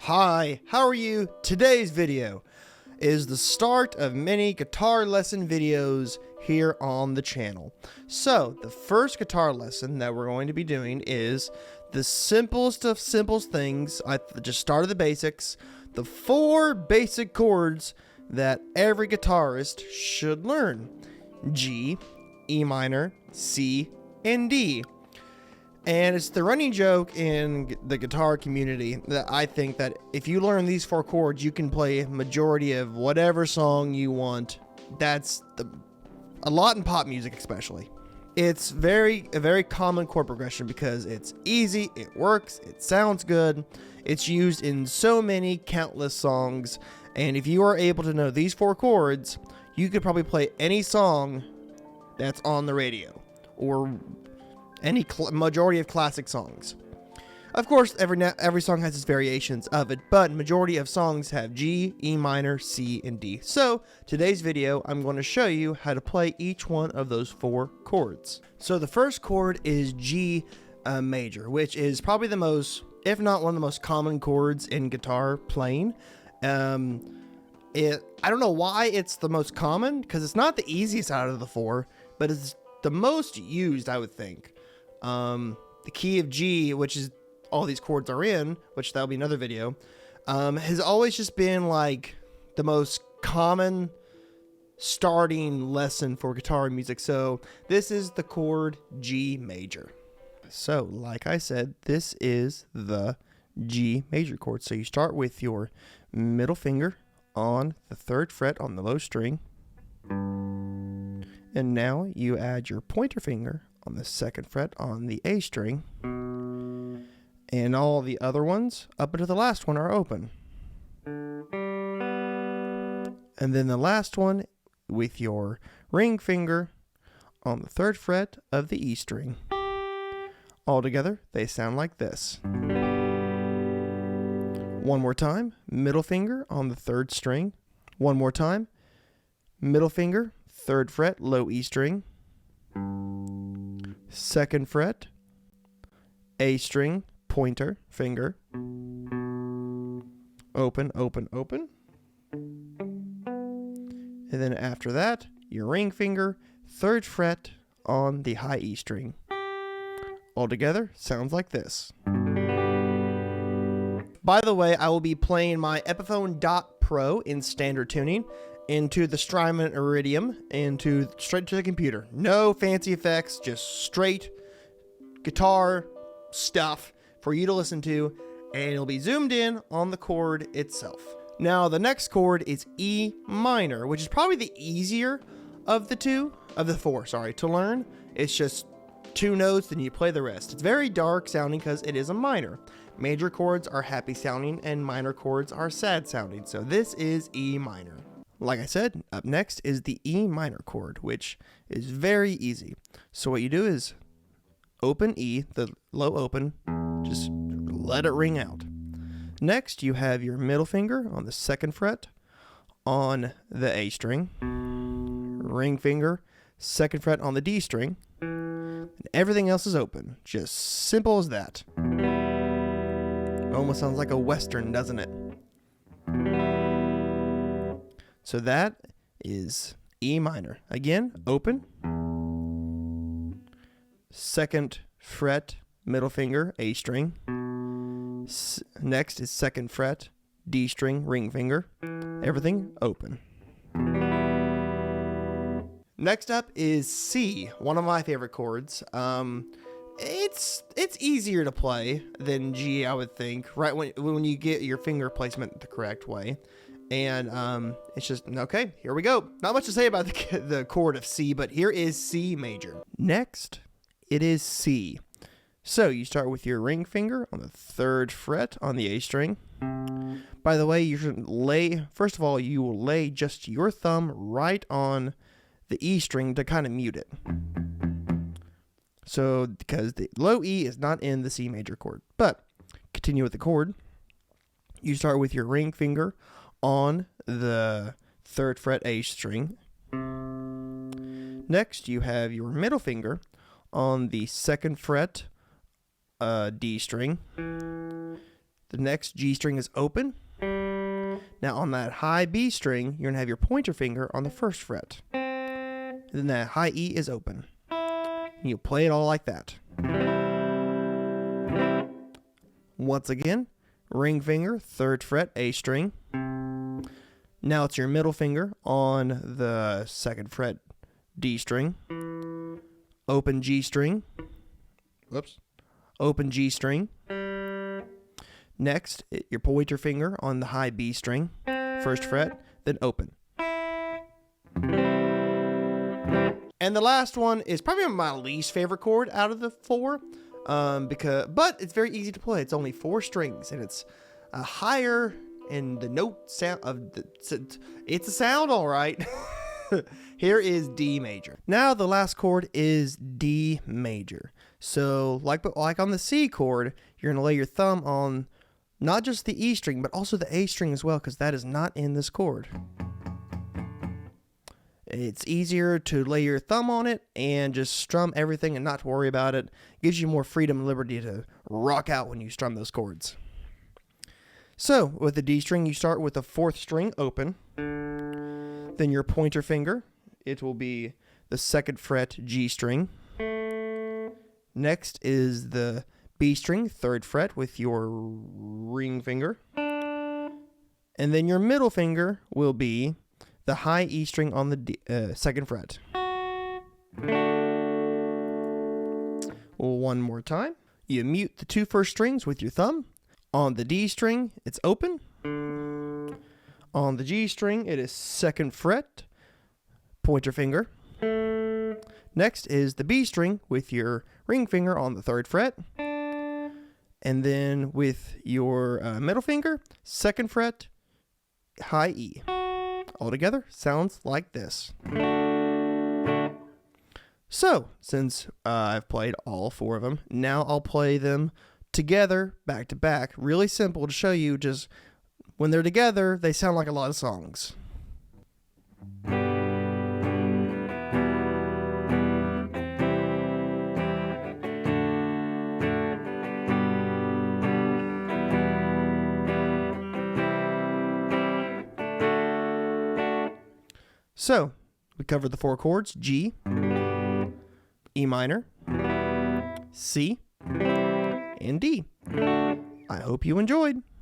Hi, how are you? Today's video is the start of many guitar lesson videos here on the channel. So, the first guitar lesson that we're going to be doing is the simplest of simple things. I just started the basics. The 4 basic chords that every guitarist should learn. G, E minor, C, and D. And it's the running joke in the guitar community that I think that if you learn these 4 chords, you can play majority of whatever song you want. That's a lot in pop music especially. It's a very common chord progression because it's easy, it works, it sounds good. It's used in so many countless songs, and if you are able to know these 4 chords, you could probably play any song that's on the radio or any majority of classic songs. Of course, every song has its variations of it, but majority of songs have G, E minor, C, and D. So, today's video, I'm going to show you how to play each one of those 4 chords. So, the first chord is G major, which is probably the most, if not one of the most common chords in guitar playing. I don't know why it's the most common, because it's not the easiest out of the 4, but it's the most used, I would think. The key of G, which is all these chords are in, which that'll be another video, has always just been like the most common starting lesson for guitar music. So this is the chord G major. So like I said, this is the G major chord. So you start with your middle finger on the 3rd fret on the low string. And now you add your pointer finger on the 2nd fret on the A string, and all the other ones up until the last one are open. And then the last one with your ring finger on the 3rd fret of the E string. All together, they sound like this. One more time, middle finger on the 3rd string. One more time, middle finger, 3rd fret, low E string. 2nd fret, A string, pointer, finger, open, open, open. And then after that, your ring finger, 3rd fret on the high E string. Altogether, sounds like this. By the way, I will be playing my Epiphone Dot Pro in standard tuning into the Strymon Iridium, straight to the computer. No fancy effects, just straight guitar stuff for you to listen to, and it'll be zoomed in on the chord itself. Now, the next chord is E minor, which is probably the easier of the 4, to learn. It's just 2 notes, and you play the rest. It's very dark sounding because it is a minor. Major chords are happy sounding, and minor chords are sad sounding. So this is E minor. Like I said, up next is the E minor chord, which is very easy. So what you do is open E, the low open, just let it ring out. Next, you have your middle finger on the 2nd fret on the A string, ring finger, 2nd fret on the D string, and everything else is open. Just simple as that. Almost sounds like a Western, doesn't it? So that is E minor. Again, open. 2nd fret, middle finger, A string. Next is 2nd fret, D string, ring finger. Everything open. Next up is C, one of my favorite chords. It's easier to play than G, I would think, right when you get your finger placement the correct way. And it's just, okay, here we go. Not much to say about the chord of C, but here is C major. Next, it is C. So you start with your ring finger on the 3rd fret on the A string. By the way, you should first of all, you will lay just your thumb right on the E string to kind of mute it. So, because the low E is not in the C major chord. But, continue with the chord. You start with your ring finger on the 3rd fret A string. Next, you have your middle finger on the 2nd fret D string. The next G string is open. Now on that high B string, you're going to have your pointer finger on the first fret. And then that high E is open. And you play it all like that. Once again, ring finger, 3rd fret, A string. Now it's your middle finger on the 2nd fret, D string. Open G string. Whoops. Open G string. Next, your pointer finger on the high B string, 1st fret, then open. And the last one is probably my least favorite chord out of the 4, but it's very easy to play. It's only 4 strings, and it's higher in the note sound of the. It's a sound, all right. Here is D major. Now the last chord is D major. So like on the C chord, you're gonna lay your thumb on not just the E string, but also the A string as well, because that is not in this chord. It's easier to lay your thumb on it and just strum everything and not to worry about it. It gives you more freedom and liberty to rock out when you strum those chords. So with the D string, you start with the 4th string open. Then your pointer finger, it will be the 2nd fret G string. Next is the B string, 3rd fret with your ring finger. And then your middle finger will be the high E string on the 2nd fret. One more time. You mute the 2 first strings with your thumb. On the D string, it's open. On the G string, it is 2nd fret, pointer finger. Next is the B string with your ring finger on the 3rd fret. And then with your middle finger, 2nd fret, high E. Altogether, sounds like this. So, since I've played all 4 of them, now I'll play them together, back to back. Really simple to show you, just when they're together, they sound like a lot of songs. So, we covered the 4 chords: G, E minor, C, and D. I hope you enjoyed.